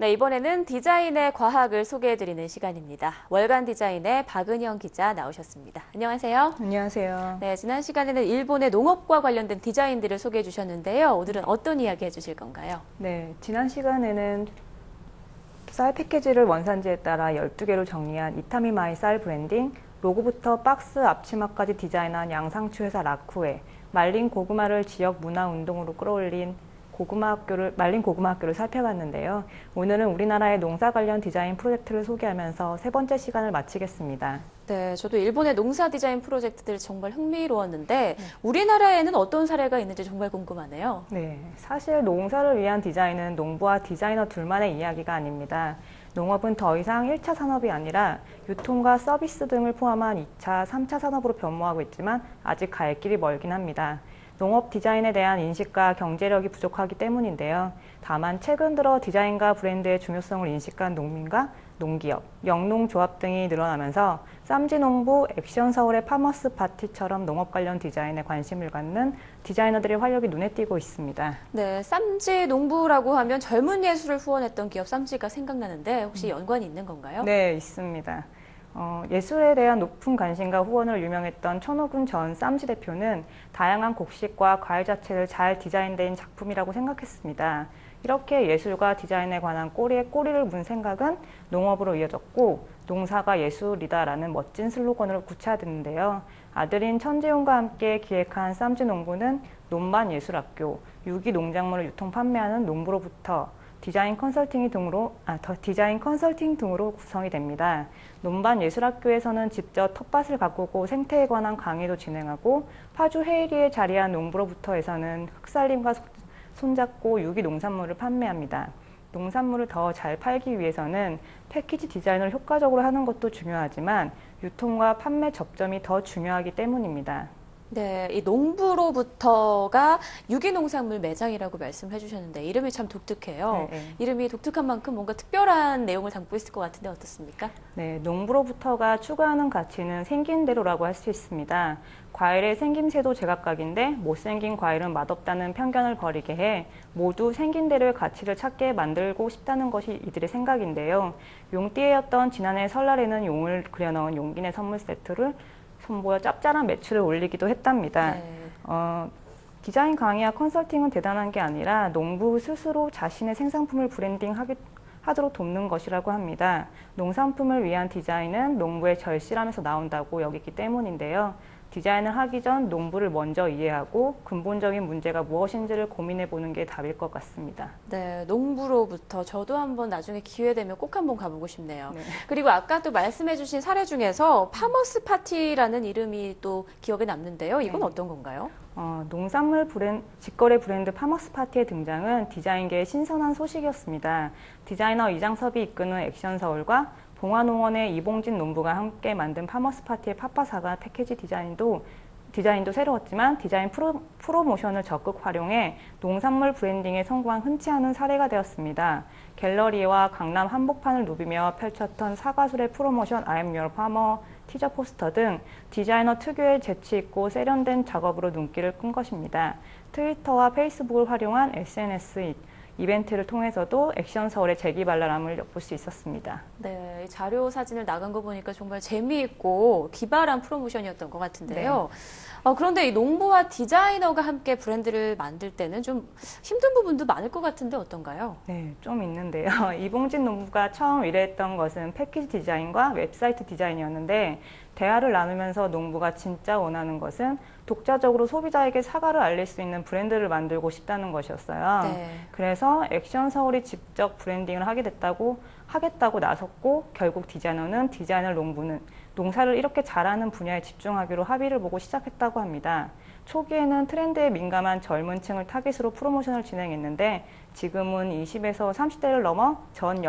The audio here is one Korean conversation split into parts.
네, 이번에는 디자인의 과학을 소개해드리는 시간입니다. 월간 디자인의 박은영 기자 나오셨습니다. 안녕하세요. 안녕하세요. 네, 지난 시간에는 일본의 농업과 관련된 디자인들을 소개해 주셨는데요. 오늘은 어떤 이야기 해주실 건가요? 네, 지난 시간에는 쌀 패키지를 원산지에 따라 12개로 정리한 이타미마이 쌀 브랜딩, 로고부터 박스 앞치마까지 디자인한 양상추 회사 라쿠에, 말린 고구마를 지역 문화 운동으로 끌어올린 말린 고구마 학교를 살펴봤는데요. 오늘은 우리나라의 농사 관련 디자인 프로젝트를 소개하면서 세 번째 시간을 마치겠습니다. 네, 저도 일본의 농사 디자인 프로젝트들 정말 흥미로웠는데 우리나라에는 어떤 사례가 있는지 정말 궁금하네요. 네, 사실 농사를 위한 디자인은 농부와 디자이너 둘만의 이야기가 아닙니다. 농업은 더 이상 1차 산업이 아니라 유통과 서비스 등을 포함한 2차, 3차 산업으로 변모하고 있지만 아직 갈 길이 멀긴 합니다. 농업 디자인에 대한 인식과 경제력이 부족하기 때문인데요. 다만 최근 들어 디자인과 브랜드의 중요성을 인식한 농민과 농기업, 영농조합 등이 늘어나면서 쌈지농부, 액션서울의 파머스 파티처럼 농업 관련 디자인에 관심을 갖는 디자이너들의 활력이 눈에 띄고 있습니다. 네, 쌈지 농부라고 하면 젊은 예술을 후원했던 기업 쌈지가 생각나는데 혹시 연관이 있는 건가요? 네, 있습니다. 예술에 대한 높은 관심과 후원으로 유명했던 천호군 전 쌈지 대표는 다양한 곡식과 과일 자체를 잘 디자인된 작품이라고 생각했습니다. 이렇게 예술과 디자인에 관한 꼬리에 꼬리를 문 생각은 농업으로 이어졌고 농사가 예술이다라는 멋진 슬로건으로 구체화됐는데요. 아들인 천재훈과 함께 기획한 쌈지 농부는 논반예술학교, 유기농작물을 유통 판매하는 농부로부터 디자인 컨설팅 등으로 구성이 됩니다. 논반예술학교에서는 직접 텃밭을 가꾸고 생태에 관한 강의도 진행하고 파주 헤이리에 자리한 농부로부터에서는 흙살림과 손잡고 유기농산물을 판매합니다. 농산물을 더 잘 팔기 위해서는 패키지 디자인을 효과적으로 하는 것도 중요하지만 유통과 판매 접점이 더 중요하기 때문입니다. 네, 이 농부로부터가 유기농산물 매장이라고 말씀해 주셨는데 이름이 참 독특해요. 네. 이름이 독특한 만큼 뭔가 특별한 내용을 담고 있을 것 같은데 어떻습니까? 네, 농부로부터가 추구하는 가치는 생긴 대로라고 할 수 있습니다. 과일의 생김새도 제각각인데 못생긴 과일은 맛없다는 편견을 버리게 해 모두 생긴 대로의 가치를 찾게 만들고 싶다는 것이 이들의 생각인데요. 용띠였던 지난해 설날에는 용을 그려넣은 용기내 선물 세트를 선보여 짭짤한 매출을 올리기도 했답니다. 네. 디자인 강의와 컨설팅은 대단한 게 아니라 농부 스스로 자신의 생산품을 하도록 돕는 것이라고 합니다. 농산품을 위한 디자인은 농부의 절실함에서 나온다고 여기기 때문인데요. 디자인을 하기 전 농부를 먼저 이해하고 근본적인 문제가 무엇인지를 고민해 보는 게 답일 것 같습니다. 네, 농부로부터 저도 한번 나중에 기회 되면 꼭 한번 가보고 싶네요. 네. 그리고 아까 또 말씀해주신 사례 중에서 파머스 파티라는 이름이 또 기억에 남는데요. 이건 네. 어떤 건가요? 농산물 직거래 브랜드 파머스 파티의 등장은 디자인계의 신선한 소식이었습니다. 디자이너 이장섭이 이끄는 액션서울과 봉화농원의 이봉진 농부가 함께 만든 파머스 파티의 파파사가 패키지 디자인도 새로웠지만 디자인 프로모션을 적극 활용해 농산물 브랜딩에 성공한 흔치 않은 사례가 되었습니다. 갤러리와 강남 한복판을 누비며 펼쳤던 사과술의 프로모션 I'm Your Farmer 티저 포스터 등 디자이너 특유의 재치 있고 세련된 작업으로 눈길을 끈 것입니다. 트위터와 페이스북을 활용한 SNS 이벤트를 통해서도 액션서울의 재기발랄함을 엿볼 수 있었습니다. 네, 자료 사진을 나간 거 보니까 정말 재미있고 기발한 프로모션이었던 것 같은데요. 네. 그런데 이 농부와 디자이너가 함께 브랜드를 만들 때는 좀 힘든 부분도 많을 것 같은데 어떤가요? 네, 좀 있는데요. 이봉진 농부가 처음 의뢰했던 것은 패키지 디자인과 웹사이트 디자인이었는데 대화를 나누면서 농부가 진짜 원하는 것은 독자적으로 소비자에게 사과를 알릴 수 있는 브랜드를 만들고 싶다는 것이었어요. 네. 그래서 액션서울이 직접 브랜딩을 하겠다고 나섰고 결국 디자이너는 디자이너 농부는 농사를 이렇게 잘하는 분야에 집중하기로 합의를 보고 시작했다고 합니다. 초기에는 트렌드에 민감한 젊은 층을 타깃으로 프로모션을 진행했는데 지금은 20에서 30대를 넘어 전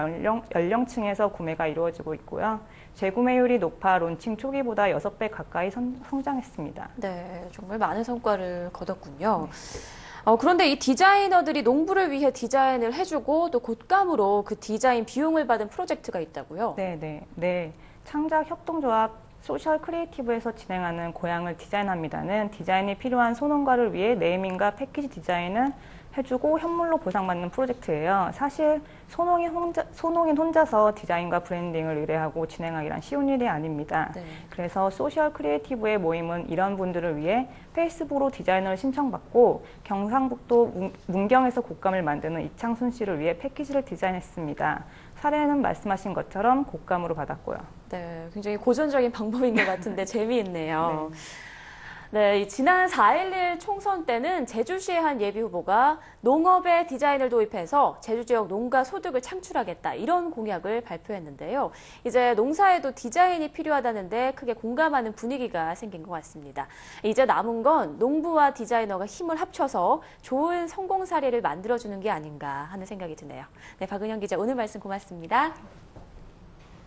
연령층에서 구매가 이루어지고 있고요. 재구매율이 높아 론칭 초기보다 6배 가까이 성장했습니다. 네, 정말 많은 성과를 거뒀군요. 그런데 이 디자이너들이 농부를 위해 디자인을 해주고 또 곶감으로 그 디자인 비용을 받은 프로젝트가 있다고요? 네. 창작협동조합 소셜 크리에이티브에서 진행하는 고향을 디자인합니다는 디자인이 필요한 소농가를 위해 네이밍과 패키지 디자인은 해주고 현물로 보상받는 프로젝트예요. 사실 손홍인 혼자서 디자인과 브랜딩을 의뢰하고 진행하기란 쉬운 일이 아닙니다. 네. 그래서 소셜 크리에이티브의 모임은 이런 분들을 위해 페이스북으로 디자이너를 신청받고 경상북도 문경에서 곶감을 만드는 이창순 씨를 위해 패키지를 디자인했습니다. 사례는 말씀하신 것처럼 곶감으로 받았고요. 네, 굉장히 고전적인 방법인 것 같은데 재미있네요. 네, 지난 4.11 총선 때는 제주시의 한 예비후보가 농업에 디자인을 도입해서 제주 지역 농가 소득을 창출하겠다 이런 공약을 발표했는데요. 이제 농사에도 디자인이 필요하다는데 크게 공감하는 분위기가 생긴 것 같습니다. 이제 남은 건 농부와 디자이너가 힘을 합쳐서 좋은 성공 사례를 만들어주는 게 아닌가 하는 생각이 드네요. 네, 박은영 기자 오늘 말씀 고맙습니다.